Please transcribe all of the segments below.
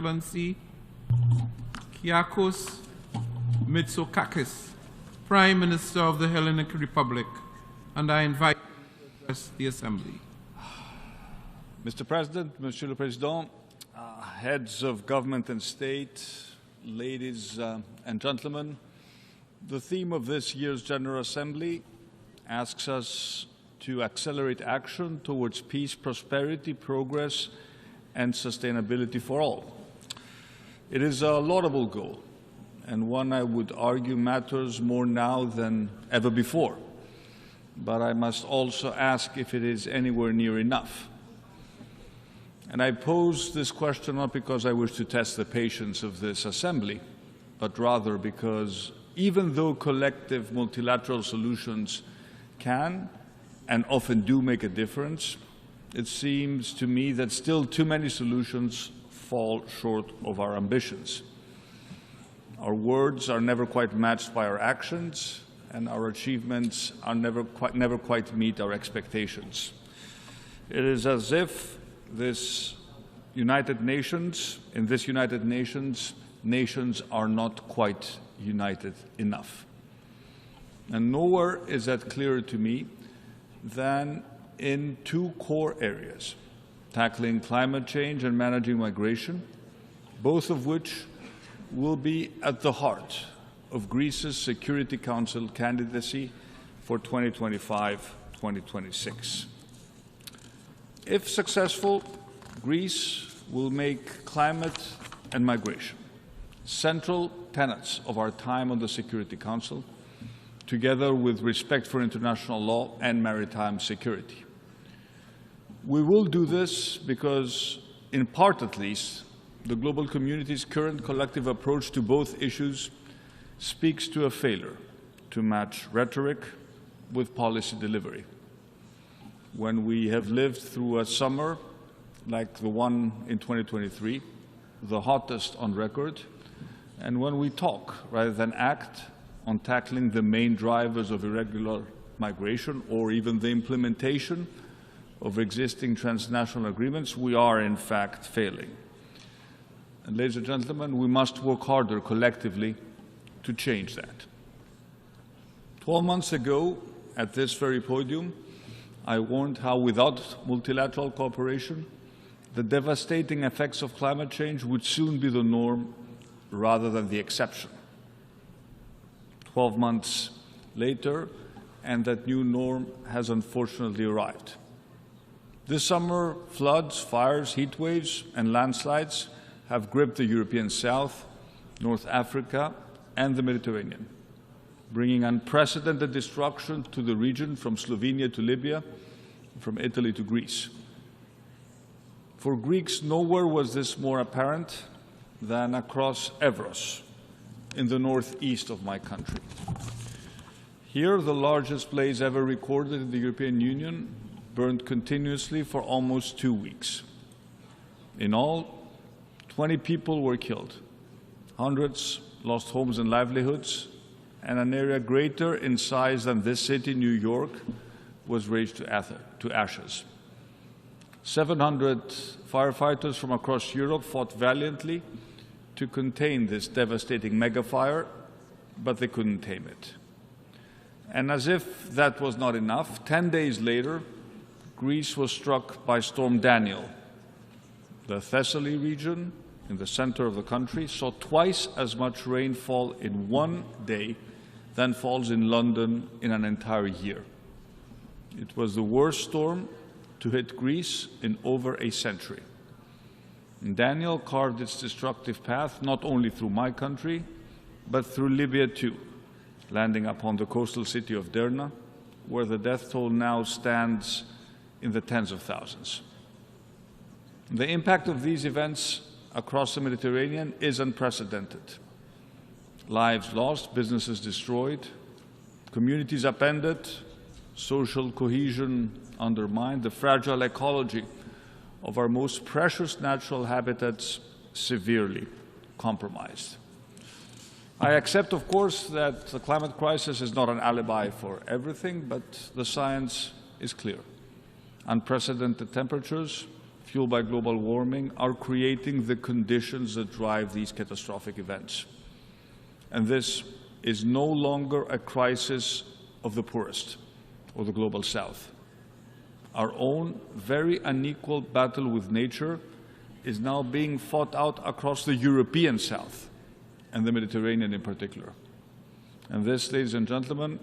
Excellency Kyriakos Mitsotakis, Prime Minister of the Hellenic Republic, and I invite him to address the Assembly. Mr. President, Monsieur le Président, heads of government and state, ladies and gentlemen, the theme of this year's General Assembly asks us to accelerate action towards peace, prosperity, progress, and sustainability for all. It is a laudable goal, and one I would argue matters more now than ever before. But I must also ask if it is anywhere near enough. And I pose this question not because I wish to test the patience of this Assembly, but rather because even though collective multilateral solutions can and often do make a difference, it seems to me that still too many solutions fall short of our ambitions. Our words are never quite matched by our actions, and our achievements are never quite meet our expectations. It is as if in this United Nations, nations are not quite united enough. And nowhere is that clearer to me than in two core areas: tackling climate change and managing migration, both of which will be at the heart of Greece's Security Council candidacy for 2025-2026. If successful, Greece will make climate and migration central tenets of our time on the Security Council, together with respect for international law and maritime security. We will do this because, in part at least, the global community's current collective approach to both issues speaks to a failure to match rhetoric with policy delivery. When we have lived through a summer like the one in 2023, the hottest on record, and when we talk rather than act on tackling the main drivers of irregular migration or even the implementation of existing transnational agreements, we are in fact failing. And ladies and gentlemen, we must work harder collectively to change that. 12 months ago, at this very podium, I warned how without multilateral cooperation, the devastating effects of climate change would soon be the norm rather than the exception. 12 months later, and that new norm has unfortunately arrived. This summer, floods, fires, heat waves, and landslides have gripped the European South, North Africa, and the Mediterranean, bringing unprecedented destruction to the region from Slovenia to Libya, from Italy to Greece. For Greeks, nowhere was this more apparent than across Evros, in the northeast of my country. Here, the largest blaze ever recorded in the European Union burned continuously for almost 2 weeks. In all, 20 people were killed, hundreds lost homes and livelihoods, and an area greater in size than this city, New York, was razed to ashes. 700 firefighters from across Europe fought valiantly to contain this devastating megafire, but they couldn't tame it. And as if that was not enough, 10 days later, Greece was struck by Storm Daniel. The Thessaly region, in the center of the country, saw twice as much rainfall in one day than falls in London in an entire year. It was the worst storm to hit Greece in over a century. And Daniel carved its destructive path not only through my country, but through Libya too, landing upon the coastal city of Derna, where the death toll now stands in the tens of thousands. The impact of these events across the Mediterranean is unprecedented. Lives lost, businesses destroyed, communities upended, social cohesion undermined, the fragile ecology of our most precious natural habitats severely compromised. I accept, of course, that the climate crisis is not an alibi for everything, but the science is clear. Unprecedented temperatures, fueled by global warming, are creating the conditions that drive these catastrophic events. And this is no longer a crisis of the poorest or the global south. Our own very unequal battle with nature is now being fought out across the European south and the Mediterranean in particular. And this, ladies and gentlemen,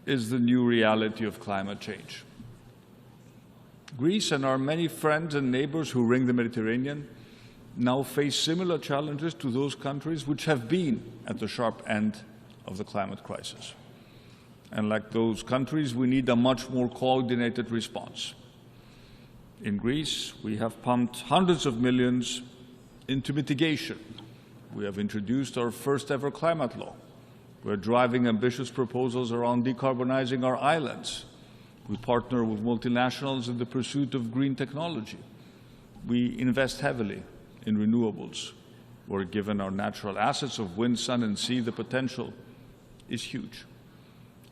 is the new reality of climate change. Greece and our many friends and neighbors who ring the Mediterranean now face similar challenges to those countries which have been at the sharp end of the climate crisis. And like those countries, we need a much more coordinated response. In Greece, we have pumped hundreds of millions into mitigation. We have introduced our first ever climate law. We're driving ambitious proposals around decarbonizing our islands. We partner with multinationals in the pursuit of green technology. We invest heavily in renewables, where given our natural assets of wind, sun, and sea, the potential is huge.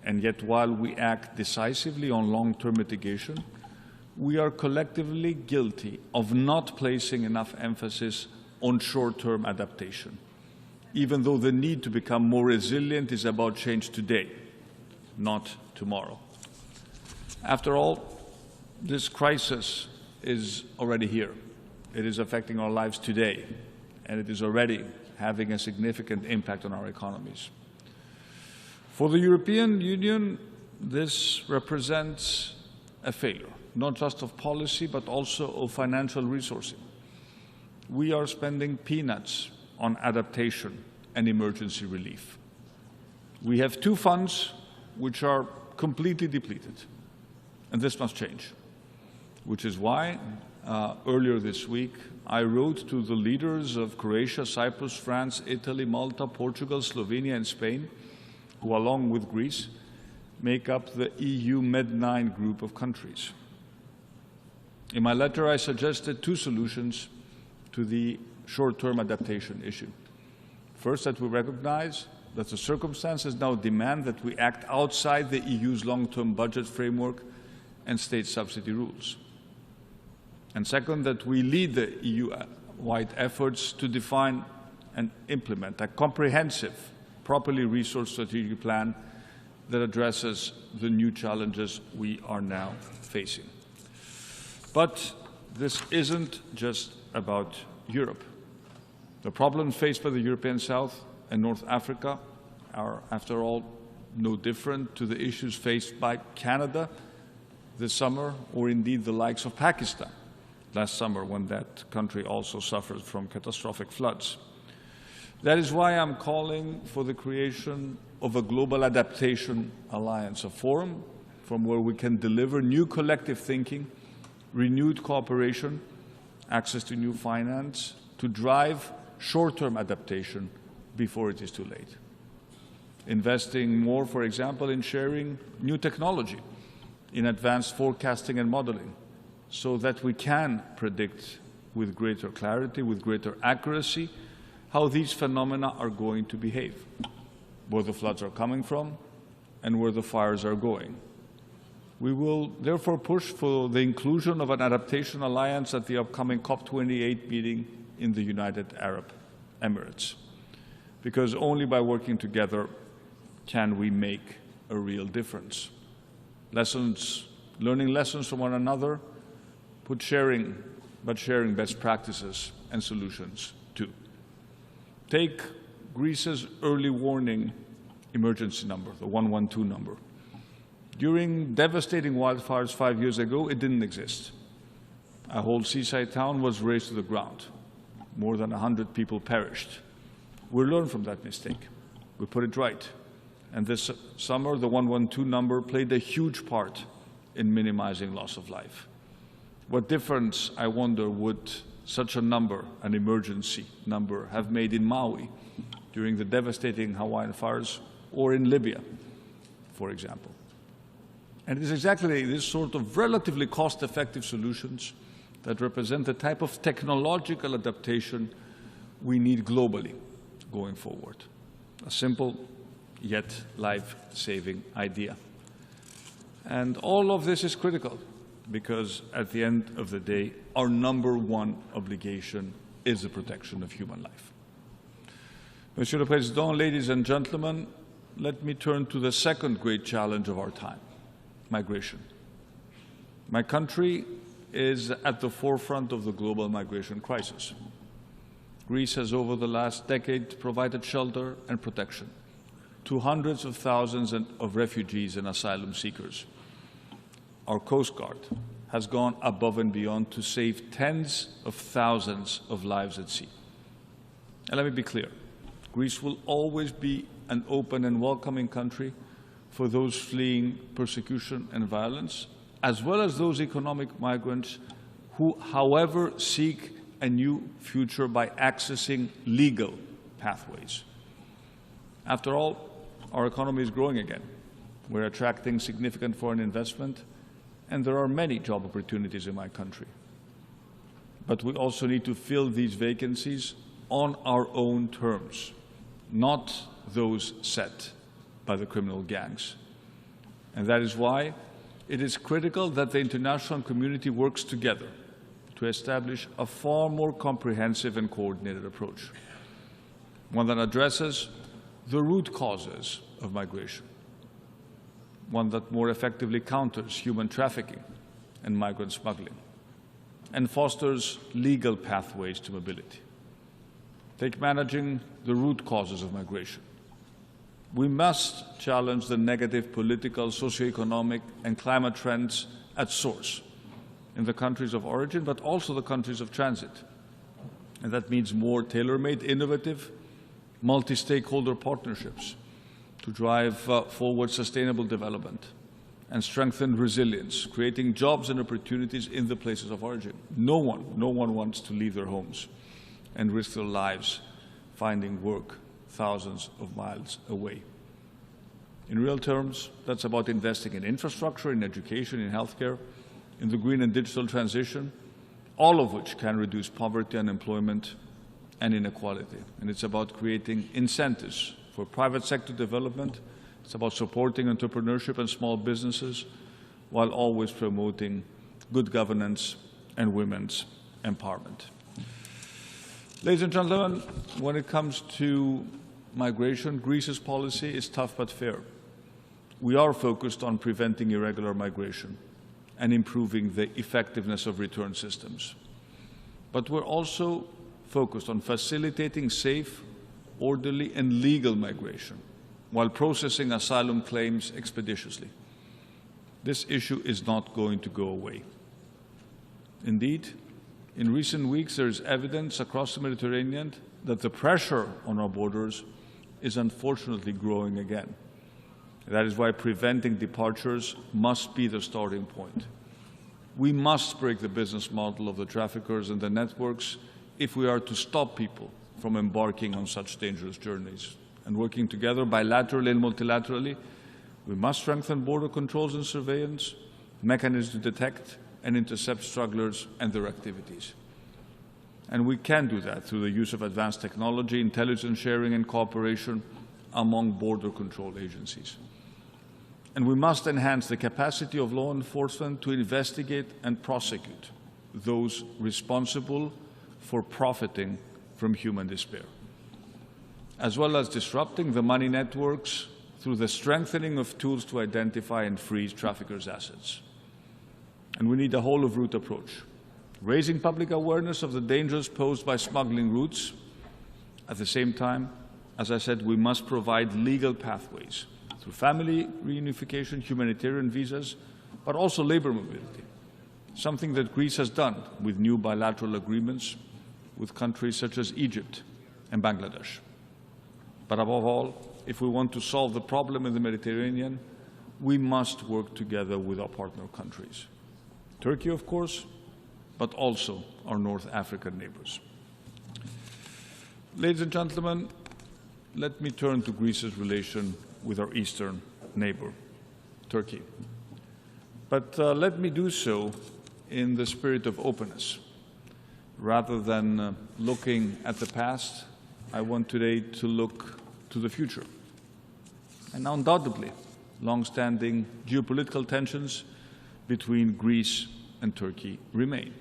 And yet, while we act decisively on long-term mitigation, we are collectively guilty of not placing enough emphasis on short-term adaptation, even though the need to become more resilient is about change today, not tomorrow. After all, this crisis is already here. It is affecting our lives today, and it is already having a significant impact on our economies. For the European Union, this represents a failure, not just of policy, but also of financial resourcing. We are spending peanuts on adaptation and emergency relief. We have two funds which are completely depleted, and this must change, which is why earlier this week I wrote to the leaders of Croatia, Cyprus, France, Italy, Malta, Portugal, Slovenia, and Spain, who along with Greece make up the EU Med9 group of countries. In my letter, I suggested two solutions to the short-term adaptation issue. First, that we recognize that the circumstances now demand that we act outside the EU's long-term budget framework and state subsidy rules. And second, that we lead the EU-wide efforts to define and implement a comprehensive, properly resourced strategic plan that addresses the new challenges we are now facing. But this isn't just about Europe. The problems faced by the European South and North Africa are, after all, no different to the issues faced by Canada this summer, or indeed the likes of Pakistan last summer, when that country also suffered from catastrophic floods. That is why I'm calling for the creation of a global adaptation alliance, a forum from where we can deliver new collective thinking, renewed cooperation, access to new finance, to drive short-term adaptation before it is too late. Investing more, for example, in sharing new technology, in advanced forecasting and modeling, so that we can predict with greater clarity, with greater accuracy, how these phenomena are going to behave, where the floods are coming from and where the fires are going. We will therefore push for the inclusion of an adaptation alliance at the upcoming COP28 meeting in the United Arab Emirates, because only by working together can we make a real difference. Learning lessons from one another, but sharing best practices and solutions too. Take Greece's early warning emergency number, the 112 number. During devastating wildfires 5 years ago, it didn't exist. A whole seaside town was razed to the ground. More than 100 people perished. We learned from that mistake. We put it right. And this summer, the 112 number played a huge part in minimizing loss of life. What difference, I wonder, would such a number, an emergency number, have made in Maui during the devastating Hawaiian fires, or in Libya, for example? And it is exactly this sort of relatively cost-effective solutions that represent the type of technological adaptation we need globally going forward. A simple yet life-saving idea. And all of this is critical because at the end of the day, our number one obligation is the protection of human life. Monsieur le Président, ladies and gentlemen, let me turn to the second great challenge of our time, migration. My country is at the forefront of the global migration crisis. Greece has, over the last decade, provided shelter and protection to hundreds of thousands of refugees and asylum seekers. Our Coast Guard has gone above and beyond to save tens of thousands of lives at sea. And let me be clear, Greece will always be an open and welcoming country for those fleeing persecution and violence, as well as those economic migrants who, however, seek a new future by accessing legal pathways. After all, our economy is growing again. We're attracting significant foreign investment, and there are many job opportunities in my country. But we also need to fill these vacancies on our own terms, not those set by the criminal gangs. And that is why it is critical that the international community works together to establish a far more comprehensive and coordinated approach, one that addresses the root causes of migration, one that more effectively counters human trafficking and migrant smuggling, and fosters legal pathways to mobility. Take managing the root causes of migration. We must challenge the negative political, socioeconomic, and climate trends at source in the countries of origin, but also the countries of transit. And that means more tailor-made, innovative, multi-stakeholder partnerships to drive forward sustainable development and strengthen resilience, creating jobs and opportunities in the places of origin. No one wants to leave their homes and risk their lives finding work thousands of miles away. In real terms, that's about investing in infrastructure, in education, in healthcare, in the green and digital transition, all of which can reduce poverty, unemployment, and inequality. And it's about creating incentives for private sector development. It's about supporting entrepreneurship and small businesses while always promoting good governance and women's empowerment. Ladies and gentlemen, when it comes to migration, Greece's policy is tough but fair. We are focused on preventing irregular migration and improving the effectiveness of return systems. But we're also focused on facilitating safe, orderly, and legal migration while processing asylum claims expeditiously. This issue is not going to go away. Indeed, in recent weeks, there is evidence across the Mediterranean that the pressure on our borders is unfortunately growing again. That is why preventing departures must be the starting point. We must break the business model of the traffickers and the networks if we are to stop people from embarking on such dangerous journeys. And working together bilaterally and multilaterally, we must strengthen border controls and surveillance, mechanisms to detect and intercept strugglers and their activities. And we can do that through the use of advanced technology, intelligence sharing, and cooperation among border control agencies. And we must enhance the capacity of law enforcement to investigate and prosecute those responsible for profiting from human despair, as well as disrupting the money networks through the strengthening of tools to identify and freeze traffickers' assets. And we need a whole-of-route approach, raising public awareness of the dangers posed by smuggling routes. At the same time, as I said, we must provide legal pathways through family reunification, humanitarian visas, but also labor mobility, something that Greece has done with new bilateral agreements with countries such as Egypt and Bangladesh. But above all, if we want to solve the problem in the Mediterranean, we must work together with our partner countries. Turkey, of course, but also our North African neighbors. Ladies and gentlemen, let me turn to Greece's relation with our eastern neighbor, Turkey. But let me do so in the spirit of openness. Rather than looking at the past, I want today to look to the future. And undoubtedly, long-standing geopolitical tensions between Greece and Turkey remain.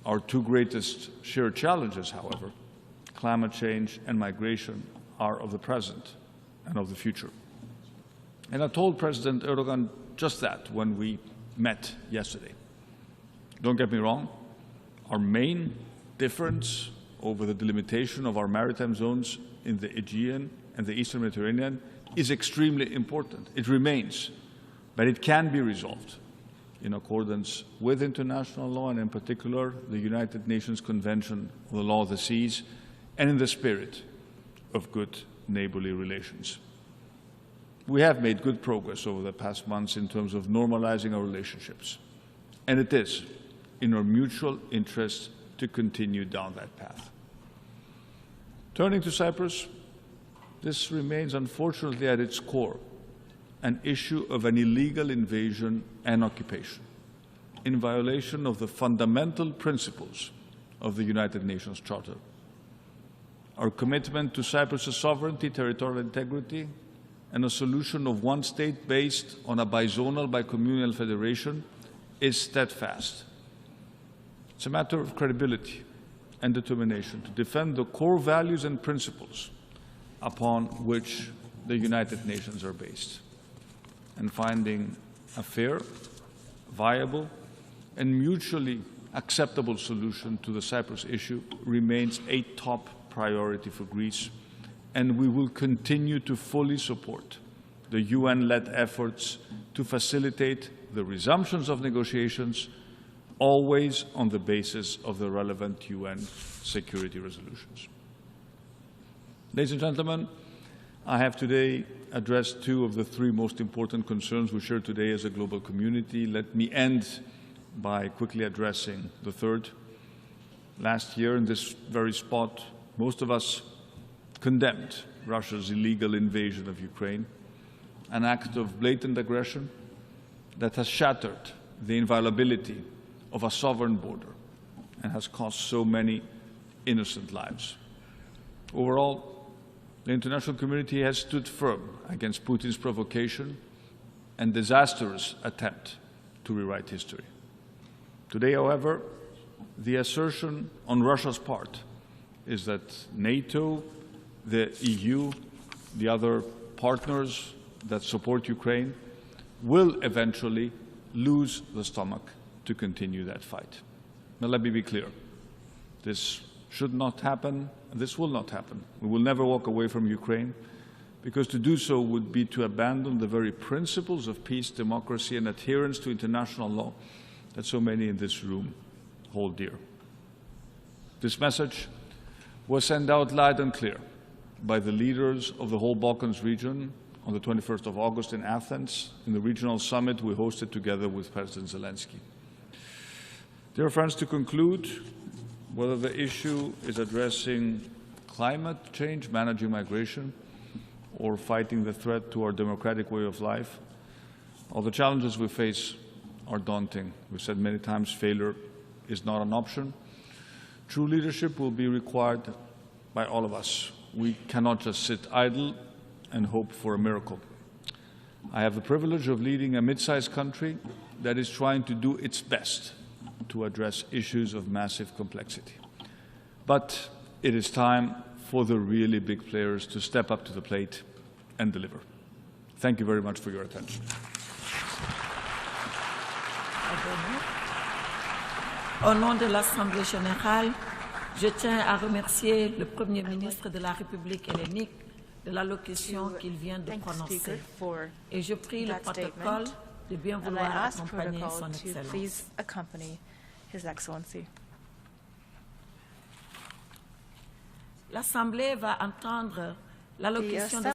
Our two greatest shared challenges, however, climate change and migration, are of the present and of the future. And I told President Erdogan just that when we met yesterday. Don't get me wrong, our main difference over the delimitation of our maritime zones in the Aegean and the Eastern Mediterranean is extremely important. It remains, but it can be resolved in accordance with international law and in particular the United Nations Convention on the Law of the Seas and in the spirit of good neighborly relations. We have made good progress over the past months in terms of normalizing our relationships, and it is in our mutual interest to continue down that path. Turning to Cyprus, this remains unfortunately at its core an issue of an illegal invasion and occupation in violation of the fundamental principles of the United Nations Charter. Our commitment to Cyprus's sovereignty, territorial integrity, and a solution of one state based on a bizonal, bicommunal federation is steadfast. It's a matter of credibility and determination to defend the core values and principles upon which the United Nations are based, and finding a fair, viable, and mutually acceptable solution to the Cyprus issue remains a top priority for Greece, and we will continue to fully support the UN-led efforts to facilitate the resumptions of negotiations, always on the basis of the relevant UN security resolutions. Ladies and gentlemen, I have today addressed two of the three most important concerns we share today as a global community. Let me end by quickly addressing the third. Last year, in this very spot, most of us condemned Russia's illegal invasion of Ukraine, an act of blatant aggression that has shattered the inviolability of a sovereign border and has cost so many innocent lives. Overall, the international community has stood firm against Putin's provocation and disastrous attempt to rewrite history. Today, however, the assertion on Russia's part is that NATO, the EU, the other partners that support Ukraine will eventually lose the stomach to continue that fight. Now, let me be clear. This should not happen, and this will not happen. We will never walk away from Ukraine, because to do so would be to abandon the very principles of peace, democracy, and adherence to international law that so many in this room hold dear. This message was sent out loud and clear by the leaders of the whole Balkans region on the 21st of August in Athens, in the regional summit we hosted together with President Zelensky. Dear friends, to conclude, whether the issue is addressing climate change, managing migration, or fighting the threat to our democratic way of life, all the challenges we face are daunting. We've said many times failure is not an option. True leadership will be required by all of us. We cannot just sit idle and hope for a miracle. I have the privilege of leading a mid-sized country that is trying to do its best to address issues of massive complexity. But it is time for the really big players to step up to the plate and deliver. Thank you very much for your attention. Au nom de l'Assemblée générale, je tiens à remercier le Premier ministre de la République hellénique de l'allocution qu'il vient de prononcer. Et je prie le protocole de bien vouloir accompagner son Excellence. L'Assemblée va entendre l'allocution de